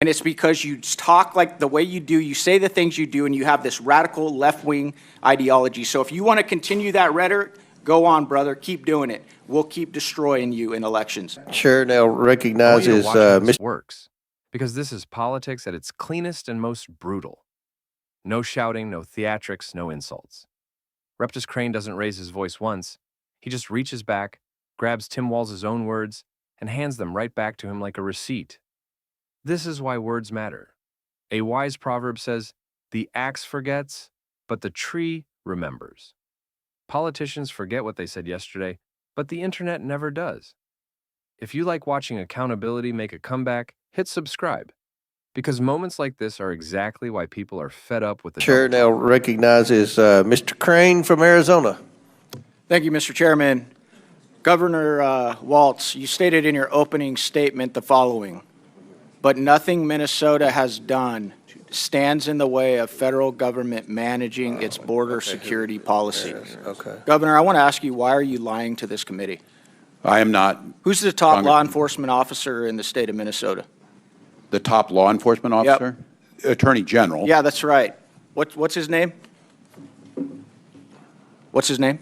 And it's because you talk like the way you do, you say the things you do, and you have this radical left-wing ideology. So if you want to continue that rhetoric, go on, brother. Keep doing it. We'll keep destroying you in elections. Chair now recognizes Mr. Works, because this is politics at its cleanest and most brutal. No shouting, no theatrics, no insults. Reptus Crane doesn't raise his voice once. He just reaches back, grabs Tim Walz's own words, and hands them right back to him like a receipt. This is why words matter. A wise proverb says, "The axe forgets, but the tree remembers." Politicians forget what they said yesterday, but the internet never does. If you like watching accountability make a comeback, hit subscribe. Because moments like this are exactly why people are fed up with the Chair now recognizes Mr. Crane from Arizona. Thank you, Mr. Chairman. Governor Walz, you stated in your opening statement the following: but nothing Minnesota has done stands in the way of federal government managing its border security policy. Okay. Governor, I want to ask you, why are you lying to this committee? I am not. Who's the top law enforcement officer in the state of Minnesota? The top law enforcement officer? Yep. Attorney General. Yeah, that's right. What's his name? What's his name?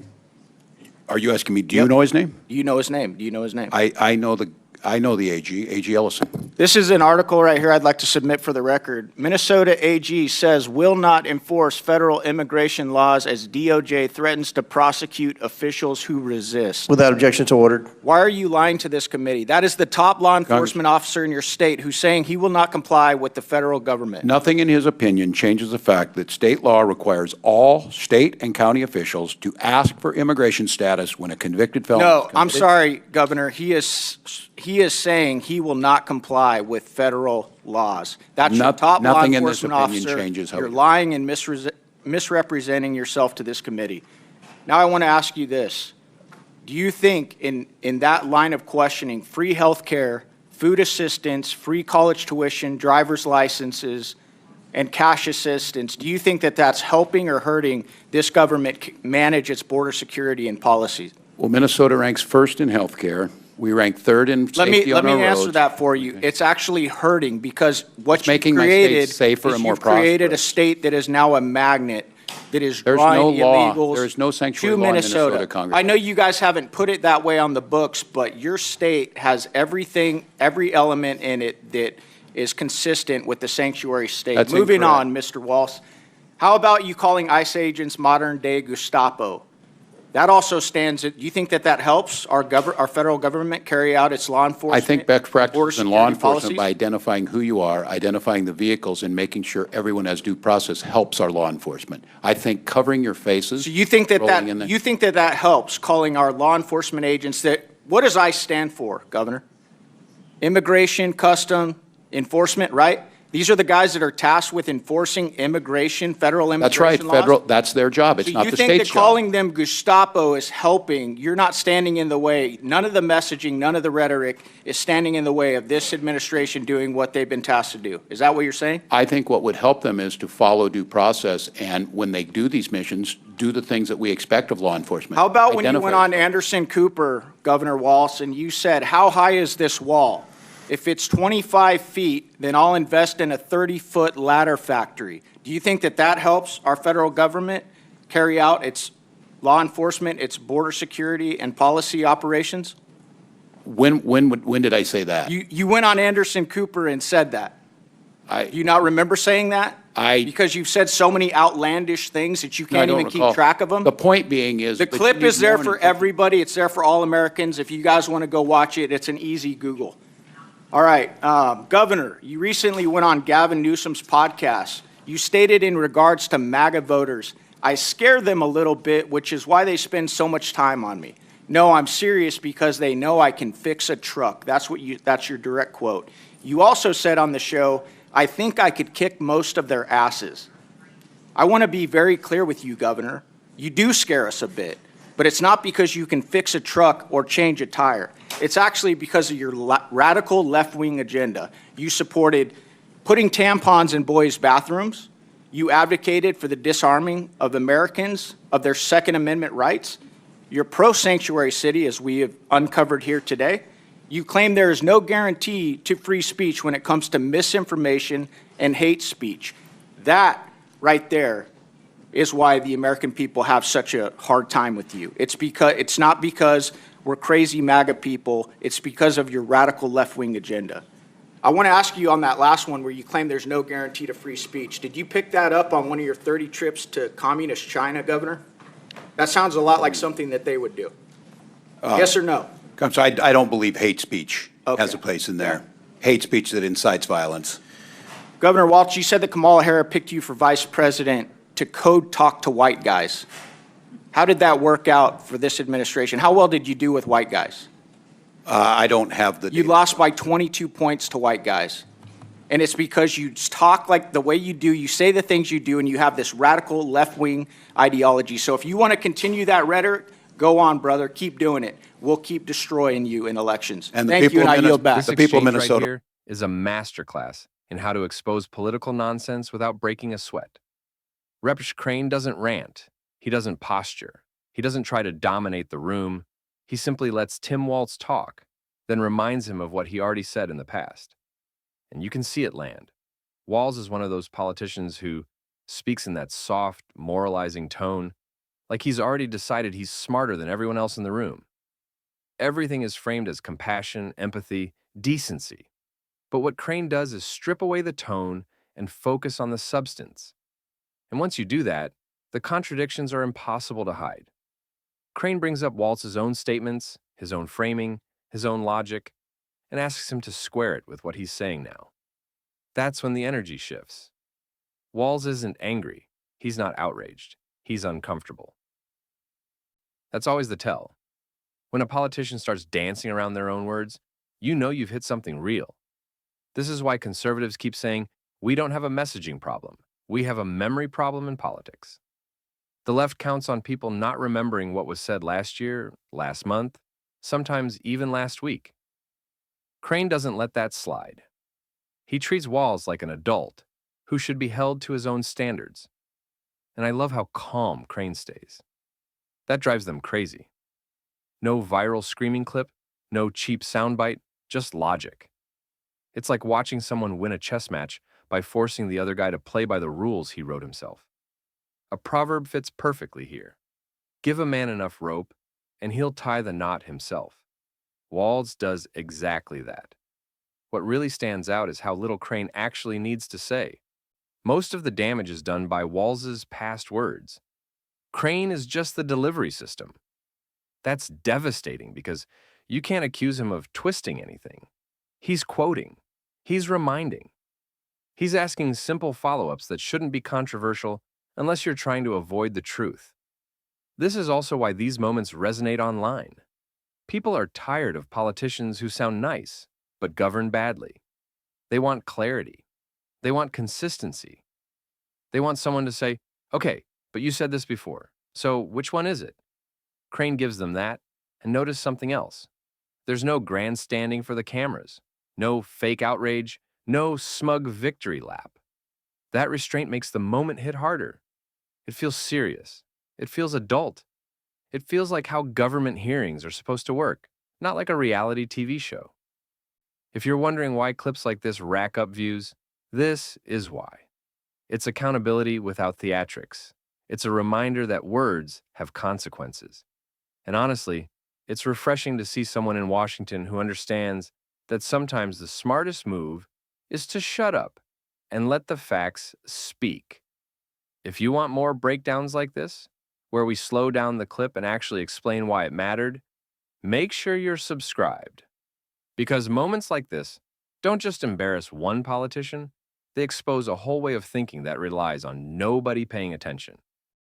Are you asking me, do you know his name? Do you know his name? Do you know his name? I know the AG Ellison. This is an article right here I'd like to submit for the record. Minnesota AG says will not enforce federal immigration laws as DOJ threatens to prosecute officials who resist. Without objection, so ordered. Why are you lying to this committee? That is the top law enforcement officer in your state who's saying he will not comply with the federal government. Nothing in his opinion changes the fact that state law requires all state and county officials to ask for immigration status when a convicted felon is No, committed. I'm sorry, Governor. He is saying he will not comply with federal laws. That's your top law Nothing in this enforcement opinion officer. changes how You're we- lying and misrepresenting yourself to this committee. Now I want to ask you this. Do you think in that line of questioning, free health care, food assistance, free college tuition, driver's licenses, and cash assistance, do you think that that's helping or hurting this government manage its border security and policies? Well, Minnesota ranks first in health care. We rank third in safety on our roads. Let me answer that for you. Okay. It's actually hurting because what you've created safer and more you've created a state that is now a magnet that is drawing illegals There is no sanctuary to law in Minnesota. Congress. I know you guys haven't put it that way on the books, but your state has everything, every element in it that is consistent with the sanctuary state. That's Moving incorrect. on, Mr. Walz. How about you calling ICE agents modern-day Gestapo? That also stands. Do you think that that helps our federal government carry out its law enforcement? I think best practices in law enforcement policies? by identifying who you are, identifying the vehicles, and making sure everyone has due process helps our law enforcement. I think covering your faces. So you think that that helps calling our law enforcement agents that? What does ICE stand for, Governor? Immigration, Custom Enforcement, right? These are the guys that are tasked with enforcing immigration, federal immigration laws? That's right. That's their job. It's not the state's job. You think that calling them Gestapo is helping? You're not standing in the way. None of the messaging, none of the rhetoric is standing in the way of this administration doing what they've been tasked to do. Is that what you're saying? I think what would help them is to follow due process, and when they do these missions, do the things that we expect of law enforcement. How about when you went on Anderson Cooper, Governor Walz, and you said, how high is this wall? If it's 25 feet, then I'll invest in a 30-foot ladder factory. Do you think that that helps our federal government carry out its law enforcement, its border security and policy operations? When did I say that? You went on Anderson Cooper and said that. Do you not remember saying that? Because you've said so many outlandish things that you can't even keep track of them? The point being is the clip is there for everybody. It's there for all Americans. If you guys want to go watch it, it's an easy Google. All right, Governor, you recently went on Gavin Newsom's podcast. You stated in regards to MAGA voters, I scare them a little bit, which is why they spend so much time on me. No, I'm serious because they know I can fix a truck. That's your direct quote. You also said on the show, I think I could kick most of their asses. I want to be very clear with you, Governor. You do scare us a bit, but it's not because you can fix a truck or change a tire. It's actually because of your radical left-wing agenda. You supported putting tampons in boys' bathrooms. You advocated for the disarming of Americans of their Second Amendment rights. You're pro-sanctuary city, as we have uncovered here today. You claim there is no guarantee to free speech when it comes to misinformation and hate speech. That right there is why the American people have such a hard time with you. It's not because we're crazy MAGA people, it's because of your radical left-wing agenda. I want to ask you on that last one where you claim there's no guarantee to free speech. Did you pick that up on one of your 30 trips to communist China, Governor? That sounds a lot like something that they would do. Yes or no? So I don't believe hate speech Okay. has a place in there. Hate speech that incites violence. Governor Walz, you said that Kamala Harris picked you for vice president to code talk to white guys. How did that work out for this administration? How well did you do with white guys? I don't have the You data. lost by 22 points to white guys. And it's because you talk like the way you do, you say the things you do, and you have this radical left-wing ideology. So if you want to continue that rhetoric, go on, brother. Keep doing it. We'll keep destroying you in elections. And the Thank you, people and I of yield back. This The people of exchange Minnesota- right here is a masterclass in how to expose political nonsense without breaking a sweat. Rep. Crane doesn't rant. He doesn't posture. He doesn't try to dominate the room. He simply lets Tim Walz talk, then reminds him of what he already said in the past. And you can see it land. Walz is one of those politicians who speaks in that soft, moralizing tone, like he's already decided he's smarter than everyone else in the room. Everything is framed as compassion, empathy, decency. But what Crane does is strip away the tone and focus on the substance. And once you do that, the contradictions are impossible to hide. Crane brings up Walz's own statements, his own framing, his own logic, and asks him to square it with what he's saying now. That's when the energy shifts. Walz isn't angry. He's not outraged. He's uncomfortable. That's always the tell. When a politician starts dancing around their own words, you know you've hit something real. This is why conservatives keep saying, we don't have a messaging problem. We have a memory problem in politics. The left counts on people not remembering what was said last year, last month, sometimes even last week. Crane doesn't let that slide. He treats Walz like an adult who should be held to his own standards. And I love how calm Crane stays. That drives them crazy. No viral screaming clip, no cheap soundbite, just logic. It's like watching someone win a chess match by forcing the other guy to play by the rules he wrote himself. A proverb fits perfectly here. Give a man enough rope, and he'll tie the knot himself. Walz does exactly that. What really stands out is how little Crane actually needs to say. Most of the damage is done by Walz's past words. Crane is just the delivery system. That's devastating because you can't accuse him of twisting anything. He's quoting. He's reminding. He's asking simple follow-ups that shouldn't be controversial unless you're trying to avoid the truth. This is also why these moments resonate online. People are tired of politicians who sound nice, but govern badly. They want clarity. They want consistency. They want someone to say, okay, but you said this before, so which one is it? Crane gives them that, and notice something else. There's no grandstanding for the cameras, no fake outrage, no smug victory lap. That restraint makes the moment hit harder. It feels serious. It feels adult. It feels like how government hearings are supposed to work, not like a reality TV show. If you're wondering why clips like this rack up views, this is why. It's accountability without theatrics. It's a reminder that words have consequences. And honestly, it's refreshing to see someone in Washington who understands that sometimes the smartest move is to shut up and let the facts speak. If you want more breakdowns like this, where we slow down the clip and actually explain why it mattered, make sure you're subscribed. Because moments like this don't just embarrass one politician, they expose a whole way of thinking that relies on nobody paying attention.